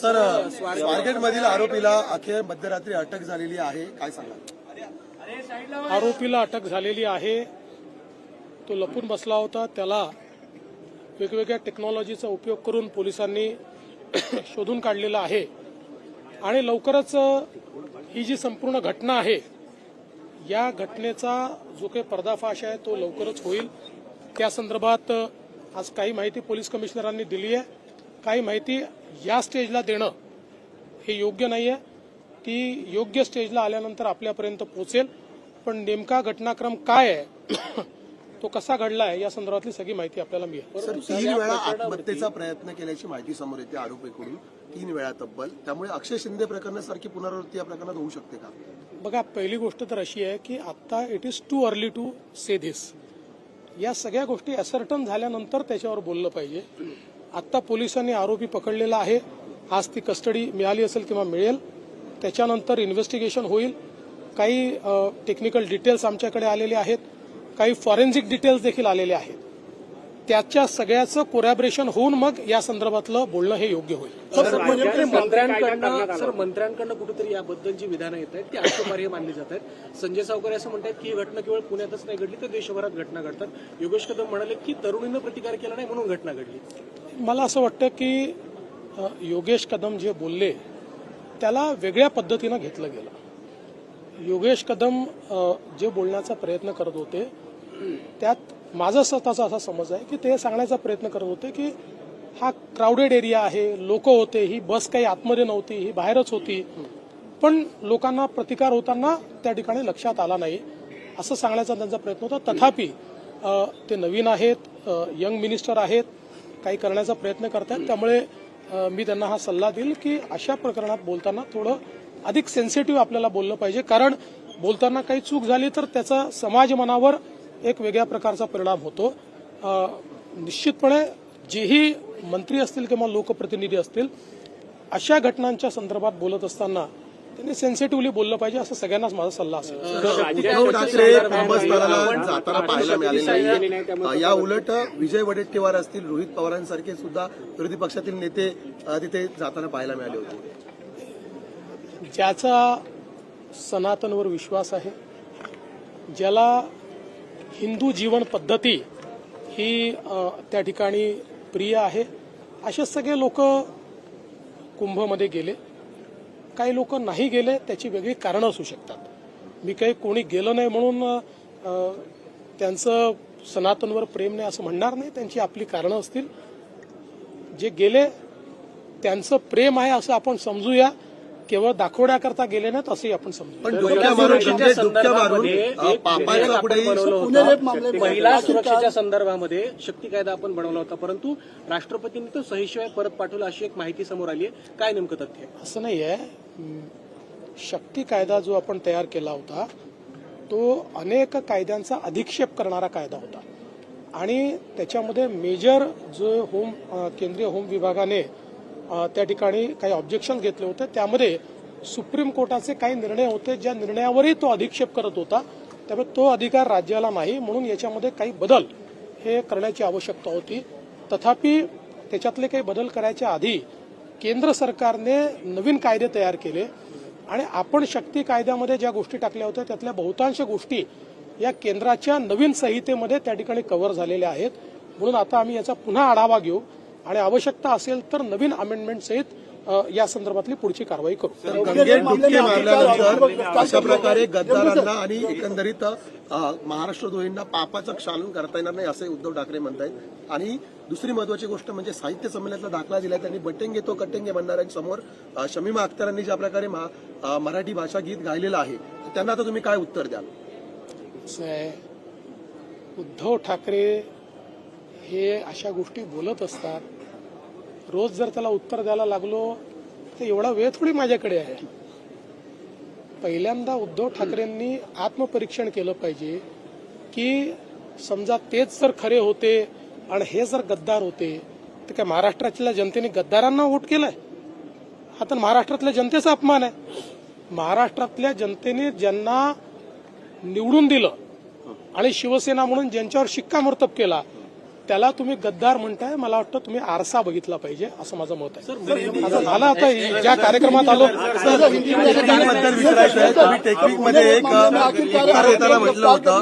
Sir, स्वारगेटमधील आरोपीला अखेर मध्यरात्री अटक झालेली आहे, काय सांगाल? आरोपीला अटक झालेली आहे. तो लपून बसला होता. त्याला वेगवेगळ्या टेक्नॉलॉजीचा उपयोग करून पोलिसांनी शोधून काढलेला आहे आणि लवकरच ही जी संपूर्ण घटना आहे या घटनेचा जो काही पर्दाफाश आहे तो लवकरच होईल. त्या संदर्भात आज काही माहिती पोलीस कमिशनरांनी दिली आहे. काही माहिती या स्टेजला देणं हे योग्य नाहीये. ती योग्य स्टेजला आल्यानंतर आपल्यापर्यंत पोहोचेल. पण नेमका घटनाक्रम काय आहे तो कसा घडलाय या संदर्भातली सगळी माहिती आपल्याला मिळेल. सर, 3 वेळा आत्महत्येचा प्रयत्न केल्याची माहिती समोर येते आरोपीकडून, 3 वेळा तब्बल. त्यामुळे अक्षय शिंदे प्रकरणासारखी पुनरावृत्ती या प्रकरणात होऊ शकते का? बघा, पहिली गोष्ट तर अशी आहे की आता it is too early to say this. या सगळ्या गोष्टी असर्टन झाल्यानंतर त्याच्यावर बोललं पाहिजे. आता पोलिसांनी आरोपी पकडलेला आहे. आज ती कस्टडी मिळाली असेल किंवा मिळेल. त्याच्यानंतर इन्व्हेस्टिगेशन होईल. काही टेक्निकल डिटेल्स आमच्याकडे आलेले आहेत. काही फॉरेन्सिक डिटेल्स देखील आलेले आहेत. त्याच्या सगळ्याचं कोरॅबरेशन होऊन मग या संदर्भातलं बोलणं हे योग्य होईल. मंत्र्यांकडनं कुठेतरी याबद्दल जी विधानं येत आहेत ती आक्षेपार्ह मानली जात आहेत. संजय सावकर असं म्हणतात की ही घटना केवळ पुण्यातच नाही घडली तर देशभरात घटना घडतात. योगेश कदम म्हणाले की तरुणीनं प्रतिकार केला नाही म्हणून घटना घडली. मला असं वाटतं की योगेश कदम जे बोलले त्याला वेगळ्या पद्धतीनं घेतलं गेलं. योगेश कदम जे बोलण्याचा प्रयत्न करत होते त्यात माझा स्वतःचा असा समज आहे की ते सांगण्याचा प्रयत्न करत होते की हा क्राऊडेड एरिया आहे, लोक होते, ही बस काही आतमध्ये नव्हती, ही बाहेरच होती, पण लोकांना प्रतिकार होताना त्या ठिकाणी लक्षात आला नाही असं सांगण्याचा त्यांचा प्रयत्न होता. तथापि ते नवीन आहेत, यंग मिनिस्टर आहेत, काही करण्याचा प्रयत्न करतात. त्यामुळे मी त्यांना हा सल्ला देईल की अशा प्रकरणात बोलताना थोडं अधिक सेन्सिटिव्ह आपल्याला बोललं पाहिजे. कारण बोलताना काही चूक झाली तर त्याचा समाज मनावर एक वेगळ्या प्रकारचा परिणाम होतो. निश्चितपणे जेही मंत्री असतील किंवा लोकप्रतिनिधी असतील अशा घटनांच्या संदर्भात बोलत असताना त्यांनी सेन्सिटिव्हली बोललं पाहिजे असं सगळ्यांनाच माझा सल्ला असेल. उद्धव ठाकरे बसस्थानाला जाताना पाहायला मिळाले नाही. या उलट विजय वडेट्टीवार असतील, रोहित पवारांसारखे सुद्धा विरोधी पक्षातील नेते तिथे जाताना पाहायला मिळाले होते. ज्याचा सनातनवर विश्वास आहे, ज्याला हिंदू जीवन पद्धती ही त्या ठिकाणी प्रिय आहे, असे सगळे लोक कुंभमध्ये गेले. काही लोक नाही गेले, त्याची वेगळी कारणं असू शकतात. मी काही कोणी गेलं नाही म्हणून त्यांचं सनातनवर प्रेम नाही असं म्हणणार नाही. त्यांची आपली कारणं असतील. जे गेले त्यांचं प्रेम आहे असं आपण समजूया. केवळ दाखवण्याकरता गेले नाहीत असंही आपण समजू. पण महिला सुरक्षेच्या संदर्भामध्ये शक्ती कायदा आपण बनवला होता, परंतु राष्ट्रपतींनी तो सहीशिवाय परत पाठवला अशी एक माहिती समोर आली आहे. काय नेमकं तथ्य आहे? असं नाहीये. शक्ती कायदा जो आपण तयार केला होता तो अनेक कायद्यांचा अधिक्षेप करणारा कायदा होता आणि त्याच्यामध्ये मेजर जो केंद्रीय होम विभागाने त्या ठिकाणी काही ऑब्जेक्शन घेतले होते. त्यामध्ये सुप्रीम कोर्टाचे काही निर्णय होते ज्या निर्णयावरही तो अधिक्षेप करत होता. त्यामुळे तो अधिकार राज्याला नाही, म्हणून याच्यामध्ये काही बदल हे करण्याची आवश्यकता होती. तथापि त्याच्यातले काही बदल करायच्या आधी केंद्र सरकारने नवीन कायदे तयार केले आणि आपण शक्ती कायद्यामध्ये ज्या गोष्टी टाकल्या होत्या त्यातल्या बहुतांश गोष्टी या केंद्राच्या नवीन संहितेमध्ये त्या ठिकाणी कव्हर झालेल्या आहेत. म्हणून आता आम्ही याचा पुन्हा आढावा घेऊ आणि आवश्यकता असेल तर नवीन अमेंडमेंट सहित या संदर्भातली पुढची कारवाई करू. गंगेत डुबकी मारल्यानंतर अशा प्रकारे गद्दारांना आणि एकंदरीत महाराष्ट्रद्रोहींना पापाचं क्षालन करता येणार नाही असं उद्धव ठाकरे म्हणतायत. आणि दुसरी महत्वाची गोष्ट म्हणजे साहित्य संमेलनातला दाखला दिलाय त्यांनी. बटेंगे तो कटेंगे म्हणणाऱ्यांसमोर शमीमा अख्तरांनी ज्या प्रकारे मराठी भाषा गीत गायलेलं आहे त्यांना आता तुम्ही काय उत्तर द्याल? उद्धव ठाकरे हे अशा गोष्टी बोलत असतात. रोज जर त्याला उत्तर द्यायला लागलो तर एवढा वेळ थोडी माझ्याकडे आहे. पहिल्यांदा उद्धव ठाकरेंनी आत्मपरीक्षण केलं पाहिजे की समजा तेच जर खरे होते आणि हे जर गद्दार होते तर काय महाराष्ट्रातल्या जनतेने गद्दारांना वोट केलाय? हा तर महाराष्ट्रातल्या जनतेचा अपमान आहे. महाराष्ट्रातल्या जनतेने ज्यांना निवडून दिलं आणि शिवसेना म्हणून ज्यांच्यावर शिक्कामोर्तब केला त्याला तुम्ही गद्दार म्हणताय. मला वाटतं तुम्ही आरसा बघितला पाहिजे असं माझं मत आहे. आता झालं, आता ज्या कार्यक्रमात आलो टेक्निकबद्दल विचारायचं आहे. तुम्ही टेक्निकमध्ये एक उत्तर देताना म्हटलं होतं,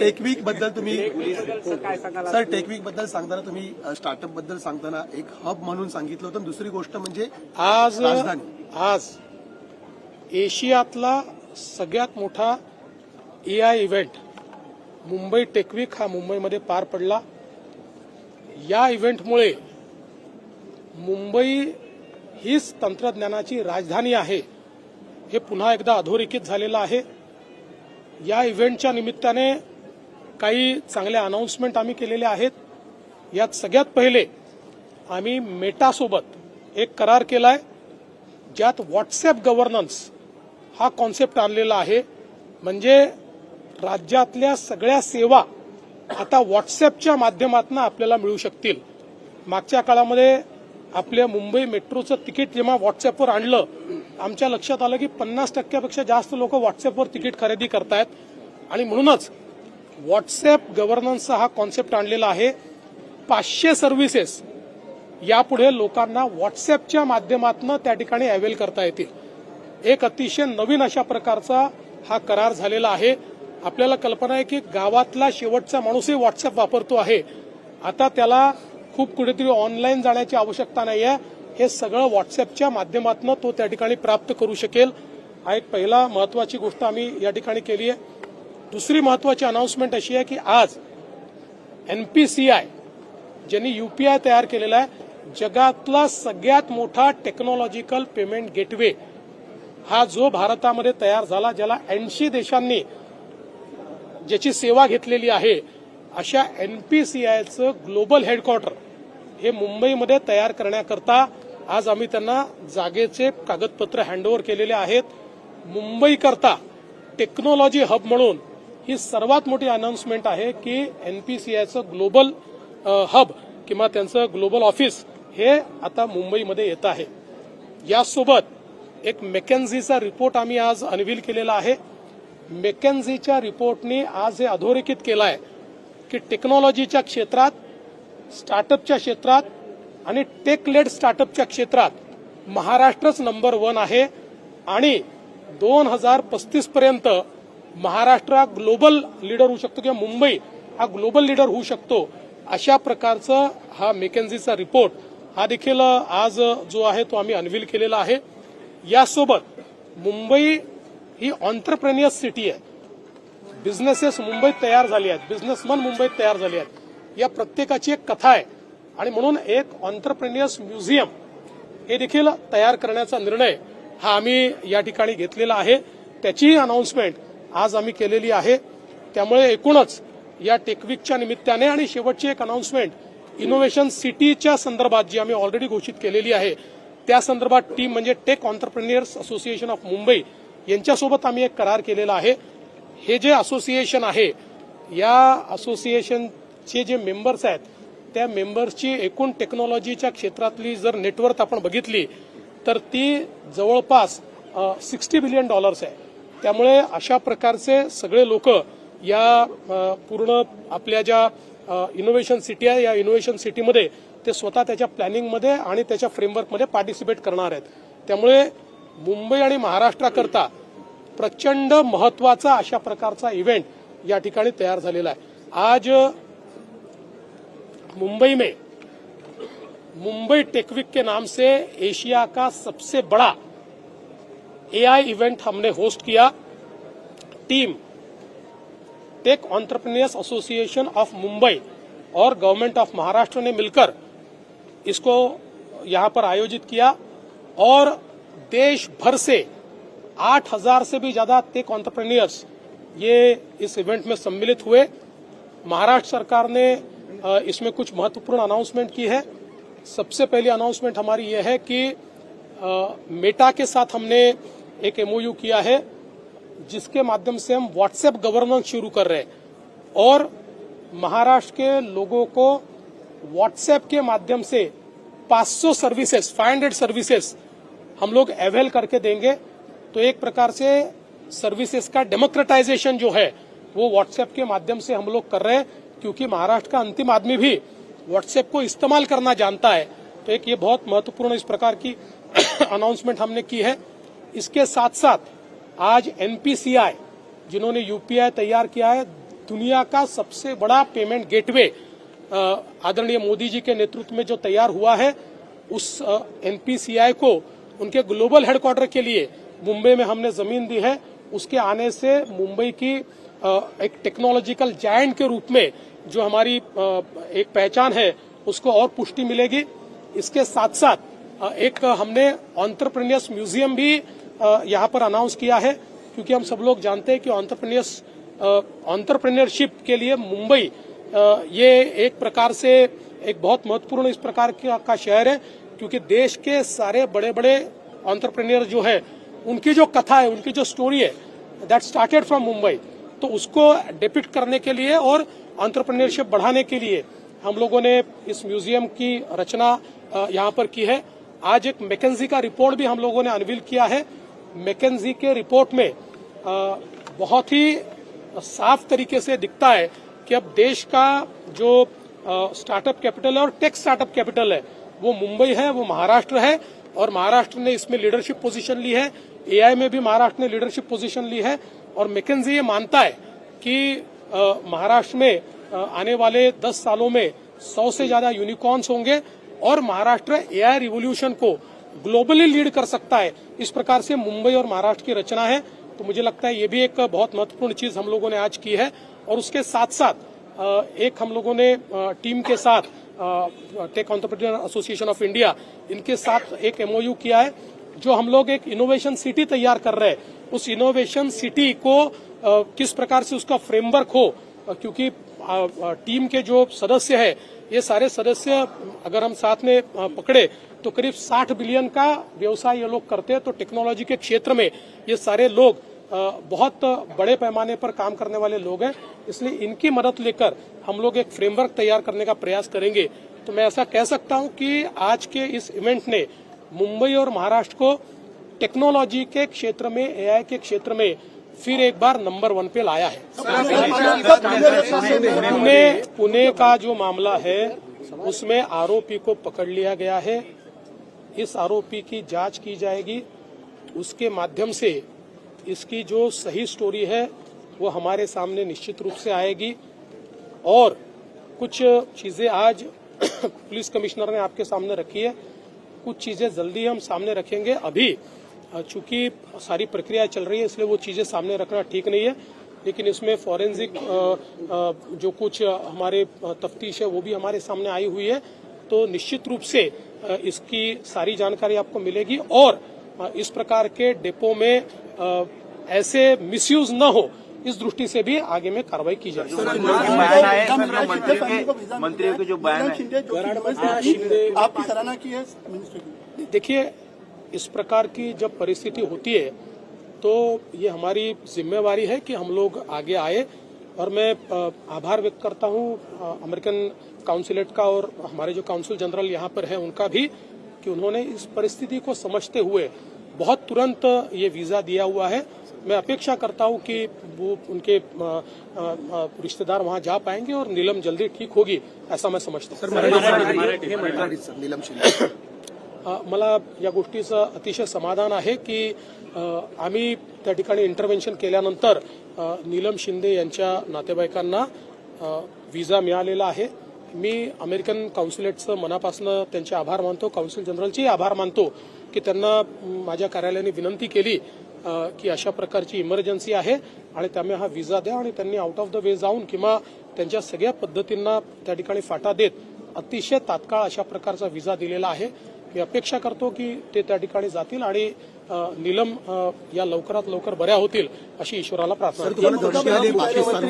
टेक्निक बद्दल तुम्ही सर टेक्निक बद्दल सांगताना तुम्ही स्टार्टअप बद्दल सांगताना एक हब म्हणून सांगितलं होतं. दुसरी गोष्ट म्हणजे आज एशियातला सगळ्यात मोठा AI इव्हेंट मुंबई टेकवीक हा मुंबईमध्ये पार पडला. या इव्हेंटमुळे मुंबई हीच तंत्रज्ञानाची राजधानी आहे हे पुन्हा एकदा अधोरेखित झालेलं आहे. या इव्हेंटच्या निमित्ताने काही चांगल्या अनाउन्समेंट आम्ही केलेल्या आहेत. यात सगळ्यात पहिले आम्ही मेटासोबत एक करार केलाय, ज्यात व्हॉट्सअप गव्हर्नन्स हा कॉन्सेप्ट आणलेला आहे. म्हणजे राज्यातल्या सगळ्या सेवा आता व्हॉट्सअपच्या माध्यमातून आपल्याला मिळू शकतील. मागच्या काळामध्ये आपल्या मुंबई मेट्रोचं तिकीट जेव्हा व्हॉट्सअपवर आणलं, आमच्या लक्षात आलं की 50% जास्त लोक व्हॉट्सअपवर तिकीट खरेदी करतायत. आणि म्हणूनच व्हॉट्सअप गव्हर्नन्सचा हा कॉन्सेप्ट आणलेला आहे. 500 सर्व्हिसेस यापुढे लोकांना व्हॉट्सअपच्या माध्यमातून त्या ठिकाणी अवेल करता येतील. एक अतिशय नवीन अशा प्रकारचा हा करार झालेला आहे. आपल्याला कल्पना आहे की गावातला शेवटचा माणूसही व्हॉट्सअप वापरतो आहे. आता त्याला खूप कुठेतरी ऑनलाईन जाण्याची आवश्यकता नाही आहे. हे सगळं व्हॉट्सअपच्या माध्यमातून तो त्या ठिकाणी प्राप्त करू शकेल. हा एक पहिला महत्वाची गोष्ट आम्ही या ठिकाणी केली आहे. दुसरी महत्वाची अनाउन्समेंट अशी आहे की आज NPCI ज्यांनी UPI तयार केलेला आहे, जगातला सगळ्यात मोठा टेक्नॉलॉजिकल पेमेंट गेटवे हा जो भारतामध्ये तयार झाला, ज्याला 80 देशांनी ज्याची सेवा घेतलेली आहे, अशा NPCIचं ग्लोबल हेडक्वार्टर हे मुंबईमध्ये तयार करण्याकरता आज आम्ही त्यांना जागेचे कागदपत्र हँडओव्हर केलेले आहेत. मुंबईकरता टेक्नॉलॉजी हब म्हणून ही सर्वात मोठी अनाउन्समेंट आहे की NPCIचं ग्लोबल हब किंवा त्यांचं ग्लोबल ऑफिस हे आता मुंबईमध्ये येत आहे. यासोबत एक मेकॅन्झीचा रिपोर्ट आम्ही आज अनवील केलेला आहे. मेकॅन्झीच्या रिपोर्टने आज हे अधोरेखित केलं आहे की टेक्नॉलॉजीच्या क्षेत्रात, स्टार्टअपच्या क्षेत्रात आणि टेक लेड स्टार्टअपच्या क्षेत्रात महाराष्ट्रच नंबर 1 आहे. आणि 2035 पर्यंत महाराष्ट्र हा ग्लोबल लीडर होऊ शकतो किंवा मुंबई हा ग्लोबल लीडर होऊ शकतो. अशा प्रकारचा हा मेकॅन्झीचा रिपोर्ट हा देखील आज जो आहे तो आम्ही अनवील केलेला आहे. यासोबत मुंबई ही ऑन्टरप्रेन्युअर्स सिटी आहे. बिझनेसेस मुंबईत तयार झाली आहेत, बिझनेसमन मुंबईत तयार झाले आहेत. या प्रत्येकाची एक कथा आहे आणि म्हणून एक ऑन्टरप्रेन्युअर्स म्युझियम हे देखील तयार करण्याचा निर्णय हा आम्ही या ठिकाणी घेतलेला आहे. त्याची अनाउन्समेंट आज आम्ही केलेली आहे. त्यामुळे एकूणच या टेकवीकच्या निमित्ताने आणि शेवटची एक अनाउन्समेंट इनोव्हेशन सिटीच्या संदर्भात जी आम्ही ऑलरेडी घोषित केलेली आहे, त्या संदर्भात टीम म्हणजे टेक ऑन्टरप्रेन्युअर्स असोसिएशन ऑफ मुंबई यांच्यासोबत आम्ही एक करार केलेला आहे. हे जे असोसिएशन आहे, या असोसिएशनचे जे मेंबर्स आहेत, त्या मेंबर्सची एकूण टेक्नॉलॉजीच्या क्षेत्रातली जर नेटवर्थ आपण बघितली तर ती जवळपास $60 बिलियन आहे. त्यामुळे अशा प्रकारचे सगळे लोक या पूर्ण आपल्या ज्या इनोव्हेशन सिटी आहे, या इनोव्हेशन सिटीमध्ये ते स्वतः त्याच्या प्लॅनिंगमध्ये आणि त्याच्या फ्रेमवर्कमध्ये पार्टिसिपेट करणार आहेत. त्यामुळे मुंबई आणि महाराष्ट्राकरता प्रचंड महत्वाचा अशा प्रकारचा इव्हेंट या ठिकाणी तयार झालेला आहे. आज मुंबई में मुंबई टेकवीक के नाम से एशिया का सबसे बड़ा AI इवेंट हमने होस्ट किया. Team tech entrepreneurs association of Mumbai और गवर्नमेंट ऑफ महाराष्ट्र ने मिलकर इसको यहां पर आयोजित किया और देश भर से 8,000 से भी ज्यादा टेक एंटरप्रेन्योर्स ये इस इवेंट में सम्मिलित हुए. महाराष्ट्र सरकार ने इसमें कुछ महत्वपूर्ण अनाउंसमेंट की है. सबसे पहली अनाउंसमेंट हमारी ये है कि मेटा के साथ हमने एक MOU किया है जिसके माध्यम से हम व्हाट्सएप गवर्नेंस शुरू कर रहे हैं और महाराष्ट्र के लोगों को व्हाट्सएप के माध्यम से 500 सर्विसेज हम लोग अवेल करके देंगे. तो एक प्रकार से सर्विसेज का डेमोक्रेटाइजेशन जो है वो व्हाट्सएप के माध्यम से हम लोग कर रहे हैं, क्योंकि महाराष्ट्र का अंतिम आदमी भी व्हाट्सएप को इस्तेमाल करना जानता है। तो एक ये बहुत महत्वपूर्ण इस प्रकार की अनाउंसमेंट हमने की है। इसके साथ साथ आज एनपीसीआई जिन्होंने यूपीआई तैयार किया है, दुनिया का सबसे बड़ा पेमेंट गेटवे आदरणीय मोदी जी के नेतृत्व में जो तैयार हुआ है, उस एनपीसीआई को उनके ग्लोबल हेडक्वार्टर के लिए मुंबई में हमने जमीन दी है। उसके आने से मुंबई की एक टेक्नोलॉजिकल जायंट के रूप में जो हमारी एक पहचान है उसको और पुष्टि मिलेगी। इसके साथ साथ एक हमने एंटरप्रेन्योर्स म्यूजियम भी यहाँ पर अनाउंस किया है, क्योंकि हम सब लोग जानते हैं कि एंटरप्रेन्योरशिप के लिए मुंबई ये एक प्रकार से एक बहुत महत्वपूर्ण इस प्रकार का शहर है, क्योंकि देश के सारे बड़े बड़े एंटरप्रेन्योर जो है उनकी जो कथा है, उनकी जो स्टोरी है, दैट स्टार्टेड फ्रॉम मुंबई। तो उसको डिपिक्ट करने के लिए और एंटरप्रेन्योरशिप बढ़ाने के लिए हम लोगों ने इस म्यूजियम की रचना यहाँ पर की है। आज एक मैकेंजी का रिपोर्ट भी हम लोगों ने अनवील किया है। मैकेंजी के रिपोर्ट में बहुत ही साफ तरीके से दिखता है कि अब देश का जो स्टार्टअप कैपिटल है और टेक स्टार्टअप कैपिटल है वो मुंबई है, वो महाराष्ट्र है, और महाराष्ट्र ने इसमें लीडरशिप पोजीशन ली है। एआई में भी महाराष्ट्र ने लीडरशिप पोजीशन ली है, और मैकेंजी ये मानता है कि महाराष्ट्र में आने वाले 10 सालों में 100 से ज्यादा यूनिकॉर्न्स होंगे और महाराष्ट्र एआई रिवोल्यूशन को ग्लोबली लीड कर सकता है। इस प्रकार से मुंबई और महाराष्ट्र की रचना है। तो मुझे लगता है ये भी एक बहुत महत्वपूर्ण चीज हम लोगों ने आज की है। और उसके साथ साथ एक हम लोगों ने टीम के साथ take entrepreneur association of India, इनके साथ एक एमओयू किया है, जो हम लोग एक इनोवेशन सिटी तैयार कर रहे हैं। उस इनोवेशन सिटी को किस प्रकार से उसका फ्रेमवर्क हो, क्योंकि टीम के जो सदस्य है, ये सारे सदस्य अगर हम साथ में पकड़े तो करीब 60 बिलियन का व्यवसाय ये लोग करते हैं। तो टेक्नोलॉजी के क्षेत्र में ये सारे लोग बहुत बड़े पैमाने पर काम करने वाले लोग हैं, इसलिए इनकी मदद लेकर हम लोग एक फ्रेमवर्क तैयार करने का प्रयास करेंगे। तो मैं ऐसा कह सकता हूं कि आज के इस इवेंट ने मुंबई और महाराष्ट्र को टेक्नोलॉजी के क्षेत्र में, एआई के क्षेत्र में फिर एक बार नंबर 1 पे लाया है। पुणे का जो मामला है उसमें आरोपी को पकड़ लिया गया है। इस आरोपी की जांच की जाएगी, उसके माध्यम से इसकी जो सही स्टोरी है वो हमारे सामने निश्चित रूप से आएगी। और कुछ चीजें आज पुलिस कमिश्नर ने आपके सामने रखी है, कुछ चीजें जल्दी हम सामने रखेंगे। अभी चूंकि सारी प्रक्रिया चल रही है इसलिए वो चीजें सामने रखना ठीक नहीं है, लेकिन इसमें फॉरेंसिक जो कुछ हमारे तफ्तीश है वो भी हमारे सामने आई हुई है। तो निश्चित रूप से इसकी सारी जानकारी आपको मिलेगी और इस प्रकार के डिपो में ऐसे मिसयूज न हो, इस दृष्टि से भी आगे में कार्रवाई की जाएगी। मंत्रियों के जो बयान आपकी सराहना की है। देखिए, इस प्रकार की जब परिस्थिति होती है तो ये हमारी जिम्मेवारी है कि हम लोग आगे आए, और मैं आभार व्यक्त करता हूं अमेरिकन काउंसिलेट का और हमारे जो काउंसिल जनरल यहाँ पर है उनका भी, कि उन्होंने इस परिस्थिति को समझते हुए बहुत तुरंत ये वीजा दिया हुआ है। मैं अपेक्षा करता हूं कि वो उनके रिश्तेदार वहां जा पाएंगे और नीलम जल्दी ठीक होगी, ऐसा मैं समझता हूं। मला या गोष्टीचं अतिशय समाधान आहे की आम्ही त्या ठिकाणी इंटरव्हेन्शन केल्यानंतर नीलम शिंदे यांच्या नातेवाईकांना व्हिसा मिळालेला आहे। मी अमेरिकन काउन्सिलेटचं मनापासून त्यांचे आभार मानतो, काउन्सिल जनरलचे आभार मानतो की त्यांना माझ्या कार्यालयाने विनंती केली की अशा प्रकारची इमर्जन्सी आहे आणि त्यामुळे हा व्हिसा द्या, आणि त्यांनी आउट ऑफ द वे जाऊन किंवा त्यांच्या सगळ्या पद्धतींना त्या ठिकाणी फाटा देत अतिशय तात्काळ अशा प्रकारचा व्हिसा दिलेला आहे। मी अपेक्षा करतो की ते त्या ठिकाणी जातील आणि नीलम या लवकरात लवकर बऱ्या होतील अशी ईश्वराला प्रार्थना करतो।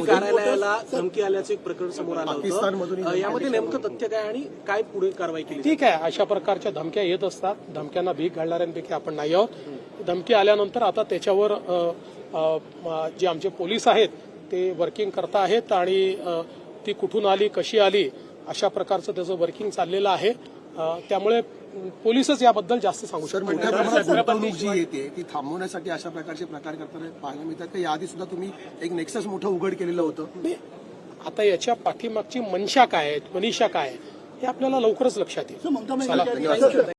कार्यालयाला धमकी आल्याचं एक प्रकरण समोर आलं होतं, यामध्ये नेमकं तथ्य काय आणि काय पुढे कारवाई केली? ठीक आहे, अशा प्रकारच्या धमक्या येत असतात, धमक्यांना भीक घालणाऱ्यांपैकी आपण नाही आहोत। धमकी आल्यानंतर आता त्याच्यावर जे आमचे पोलीस आहेत ते वर्किंग करता आहेत आणि ती कुठून आली, कशी आली, अशा प्रकारचं त्याचं वर्किंग चाललेलं आहे। त्यामुळे पोलीसच याबद्दल जास्त सांगू शकतात। मोठ्या प्रमाणात गुंतवणूक जी येते ती थांबवण्यासाठी अशा प्रकारचे प्रकार करताना पाहायला मिळतात का? याआधी सुद्धा तुम्ही एक नेक्सस मोठं उघड केलेलं होतं। आता याच्या पाठीमागची मनशा काय आहे, मनीषा काय आहे, हे आपल्याला लवकरच लक्षात येईल. ममता चला, धन्यवाद.